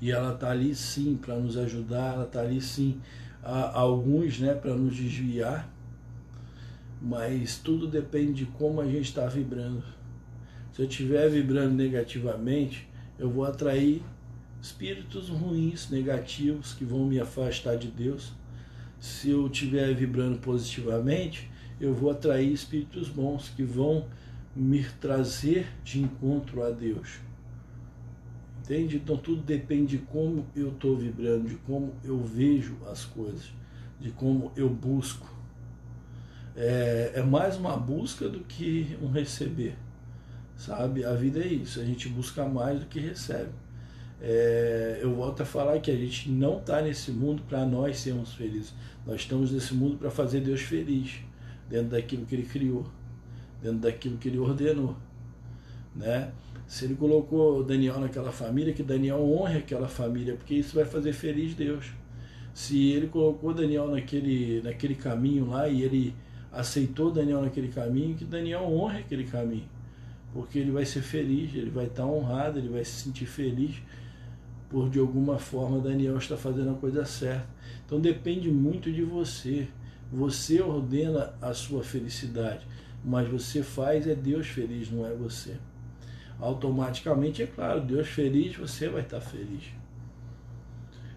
E ela está ali sim para nos ajudar, ela está ali sim, alguns, né, para nos desviar, mas tudo depende de como a gente está vibrando. Se eu estiver vibrando negativamente, eu vou atrair espíritos ruins, negativos, que vão me afastar de Deus. Se eu estiver vibrando positivamente, eu vou atrair espíritos bons, que vão me trazer de encontro a Deus. Entende? Então tudo depende de como eu estou vibrando, de como eu vejo as coisas, de como eu busco. É mais uma busca do que um receber, sabe? A vida é isso, a gente busca mais do que recebe. Eu volto a falar que a gente não está nesse mundo para nós sermos felizes. Nós estamos nesse mundo para fazer Deus feliz, dentro daquilo que Ele criou, dentro daquilo que Ele ordenou, né? Se Ele colocou Daniel naquela família, que Daniel honre aquela família, porque isso vai fazer feliz Deus. Se Ele colocou Daniel naquele caminho lá e Ele aceitou Daniel naquele caminho, que Daniel honre aquele caminho, porque ele vai ser feliz, ele vai estar honrado, ele vai se sentir feliz por de alguma forma Daniel está fazendo a coisa certa. Então depende muito de você. Você ordena a sua felicidade, mas você faz Deus feliz, não é você. Automaticamente, é claro, Deus feliz, você vai estar feliz.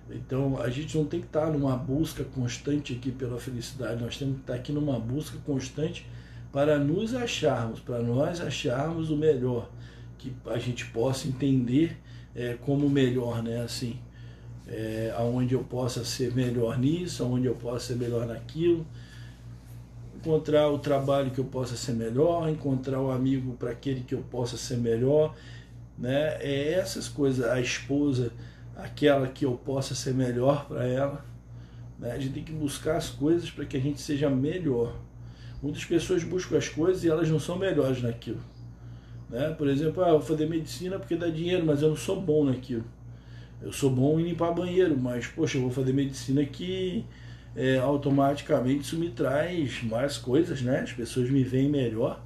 Então a gente não tem que estar numa busca constante aqui pela felicidade, nós temos que estar aqui numa busca constante para nos acharmos, para nós acharmos o melhor, que a gente possa entender como melhor, né? Assim, aonde eu possa ser melhor nisso, aonde eu possa ser melhor naquilo, encontrar o trabalho que eu possa ser melhor, encontrar o amigo para aquele que eu possa ser melhor, né? É essas coisas, a esposa, aquela que eu possa ser melhor para ela, né? A gente tem que buscar as coisas para que a gente seja melhor. Muitas pessoas buscam as coisas e elas não são melhores naquilo, né? Por exemplo, eu vou fazer medicina porque dá dinheiro, mas eu não sou bom naquilo. Eu sou bom em limpar banheiro, mas poxa, eu vou fazer medicina que automaticamente isso me traz mais coisas, né? As pessoas me veem melhor.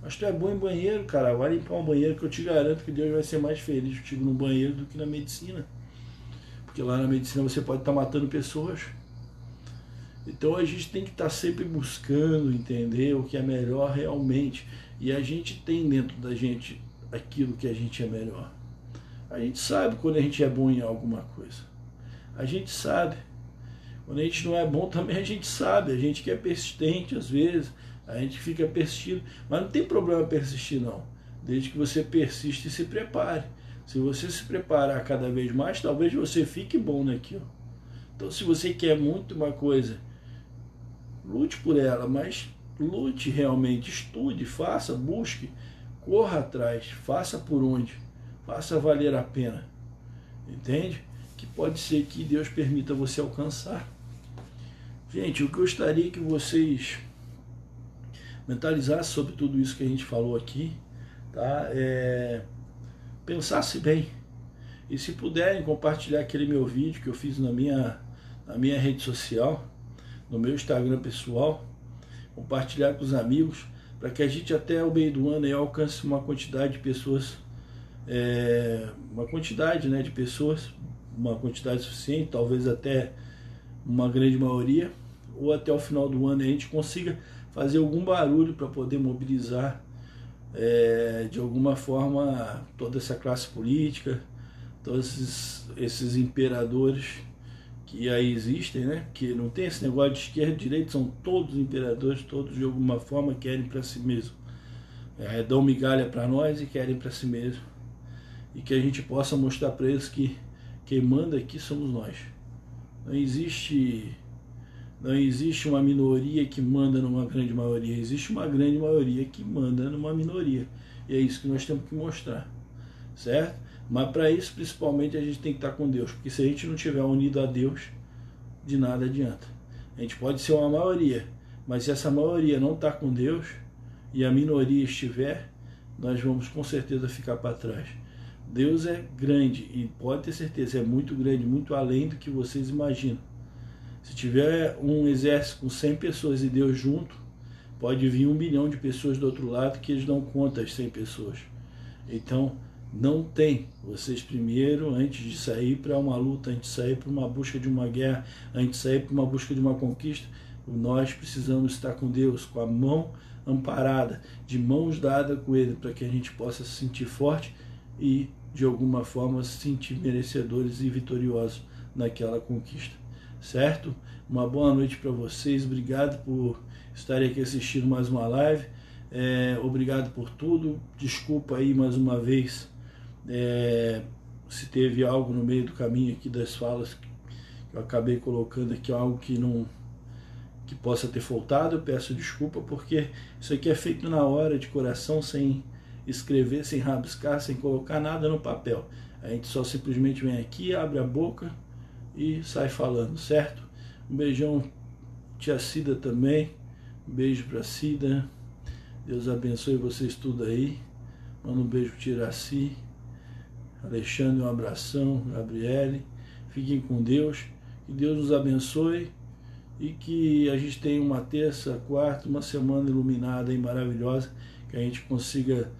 Mas tu é bom em banheiro, cara, vai limpar um banheiro que eu te garanto que Deus vai ser mais feliz contigo no banheiro do que na medicina. Porque lá na medicina você pode estar matando pessoas. Então a gente tem que estar sempre buscando entender o que é melhor realmente. E a gente tem dentro da gente aquilo que a gente é melhor. A gente sabe quando a gente é bom em alguma coisa. A gente sabe. Quando a gente não é bom também a gente sabe. A gente que é persistente às vezes. A gente fica persistindo. Mas não tem problema persistir não. Desde que você persiste e se prepare. Se você se preparar cada vez mais, talvez você fique bom naquilo. Então se você quer muito uma coisa, lute por ela, mas lute realmente, estude, faça, busque, corra atrás, faça por onde, faça valer a pena, entende? Que pode ser que Deus permita você alcançar. Gente, eu gostaria que vocês mentalizassem sobre tudo isso que a gente falou aqui, tá? Pensasse bem, e se puderem compartilhar aquele meu vídeo que eu fiz na minha rede social, no meu Instagram pessoal, compartilhar com os amigos, para que a gente até o meio do ano aí alcance uma quantidade de pessoas, uma quantidade, né, de pessoas, uma quantidade suficiente, talvez até uma grande maioria, ou até o final do ano a gente consiga fazer algum barulho para poder mobilizar de alguma forma toda essa classe política, todos esses imperadores que aí existem, né? Que não tem esse negócio de esquerda e direita, são todos imperadores, todos de alguma forma querem para si mesmo. Dão migalha para nós e querem para si mesmo. E que a gente possa mostrar para eles que quem manda aqui somos nós. Não existe uma minoria que manda numa grande maioria, existe uma grande maioria que manda numa minoria. E é isso que nós temos que mostrar, certo? Mas para isso, principalmente, a gente tem que estar com Deus, porque se a gente não estiver unido a Deus, de nada adianta. A gente pode ser uma maioria, mas se essa maioria não está com Deus e a minoria estiver, nós vamos com certeza ficar para trás. Deus é grande e pode ter certeza, é muito grande, muito além do que vocês imaginam. Se tiver um exército com 100 pessoas e Deus junto, pode vir 1 milhão de pessoas do outro lado que eles dão conta as 100 pessoas. Então, não tem. Vocês primeiro, antes de sair para uma luta, antes de sair para uma busca de uma guerra, antes de sair para uma busca de uma conquista, nós precisamos estar com Deus, com a mão amparada, de mãos dadas com Ele, para que a gente possa se sentir forte e, de alguma forma, se sentir merecedores e vitoriosos naquela conquista. Certo? Uma boa noite para vocês, obrigado por estarem aqui assistindo mais uma live, obrigado por tudo, desculpa aí mais uma vez se teve algo no meio do caminho aqui das falas que eu acabei colocando aqui, algo que possa ter faltado, eu peço desculpa, porque isso aqui é feito na hora, de coração, sem escrever, sem rabiscar, sem colocar nada no papel. A gente só simplesmente vem aqui, abre a boca e sai falando, certo? Um beijão, tia Cida também, um beijo pra Cida, Deus abençoe vocês tudo aí, manda um beijo pro Tiraci, Alexandre, um abração, Gabriele, fiquem com Deus, que Deus nos abençoe e que a gente tenha uma terça, quarta, uma semana iluminada e maravilhosa, que a gente consiga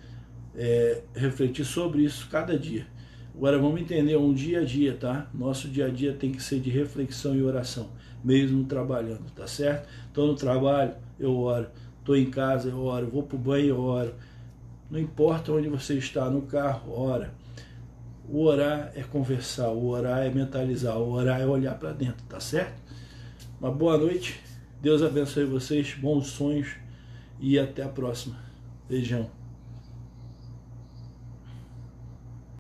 refletir sobre isso cada dia. Agora vamos entender um dia a dia, tá? Nosso dia a dia tem que ser de reflexão e oração, mesmo trabalhando, tá certo? Estou no trabalho, eu oro. Estou em casa, eu oro. Vou para o banho, eu oro. Não importa onde você está, no carro, ora. O orar é conversar, o orar é mentalizar, o orar é olhar para dentro, tá certo? Uma boa noite, Deus abençoe vocês, bons sonhos e até a próxima. Beijão.